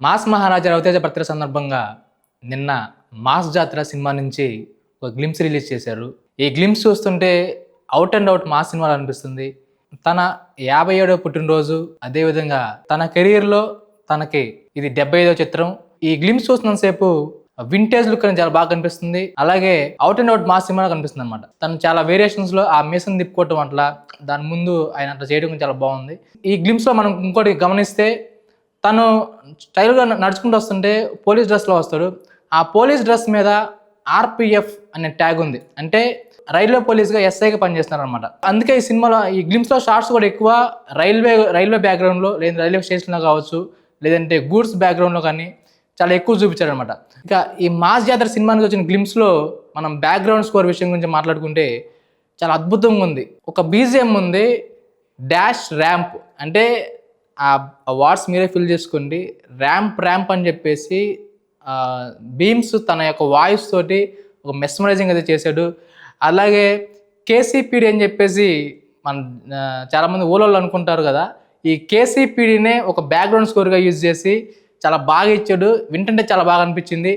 Mass మహారాజా Raviteja birthday సందర్భంగా నిన్న 'mass జాతర' సినిమా నుంచి ఒక గ్లింప్స్ రిలీజ్ చేశారు. ఈ గ్లింప్స్ చూస్తుంటే ఔట్ అండ్ ఔట్ మాస్ సినిమాలా అనిపిస్తుంది. తన 57వ పుట్టినరోజు, అదేవిధంగా తన కెరియర్‌లో తనకి ఇది 75వ చిత్రం. ఈ గ్లింప్స్ చూస్తున్నంత సేపు వింటేజ్ లుక్ అనేది చాలా బాగా కనిపిస్తుంది. అలాగే ఔట్ అండ్ ఔట్ మాస్ సినిమాలా కనిపిస్తుందనమాట. తను చాలా వేరియేషన్స్‌లో ఆ మీసం తిప్పుకోవటం అట్లా, దాని ముందు ఆయన అట్లా చేయడం చాలా బాగుంది. ఈ గ్లింప్స్‌లో మనం ఇంకోటి గమనిస్తే తను స్టైల్‌గా నడుచుకుంటూ వస్తుంటే పోలీస్ డ్రెస్‌లో వస్తాడు. ఆ పోలీస్ డ్రెస్ మీద ఆర్‌పీఎఫ్ అనే ట్యాగ్ ఉంది. అంటే రైల్వే పోలీస్‌గా ఎస్ఐగా పనిచేస్తున్నారనమాట. అందుకే ఈ సినిమాలో ఈ గ్లింప్స్‌లో షాట్స్ కూడా ఎక్కువ రైల్వే బ్యాక్‌గ్రౌండ్‌లో లేదా రైల్వే స్టేషన్‌లో కావచ్చు, లేదంటే గూడ్స్ బ్యాక్‌గ్రౌండ్‌లో కానీ చాలా ఎక్కువ చూపించారనమాట. ఇక ఈ 'మాస్ జాతర' సినిమా నుంచి వచ్చిన గ్లింప్స్‌లో మనం బ్యాక్‌గ్రౌండ్ స్కోర్ విషయం గురించి మాట్లాడుకుంటే చాలా అద్భుతంగా ఉంది. ఒక బీజీఎం ఉంది. డాష్ ర్యాంప్ అంటే ఆ వర్డ్స్ మీరే ఫిల్ చేసుకోండి. ర్యాంప్ అని చెప్పేసి బీమ్స్ తన యొక్క వాయిస్ తోటి ఒక మెస్మరైజింగ్ అయితే చేశాడు. అలాగే కేసీపీడీ అని చెప్పేసి మన చాలామంది ఓలోళ్ళు అనుకుంటారు కదా! ఈ కేసీపీడీనే ఒక బ్యాక్‌గ్రౌండ్ స్కోర్‌గా యూజ్ చేసి చాలా బాగా ఇచ్చాడు. వింటుంటే చాలా బాగా అనిపించింది.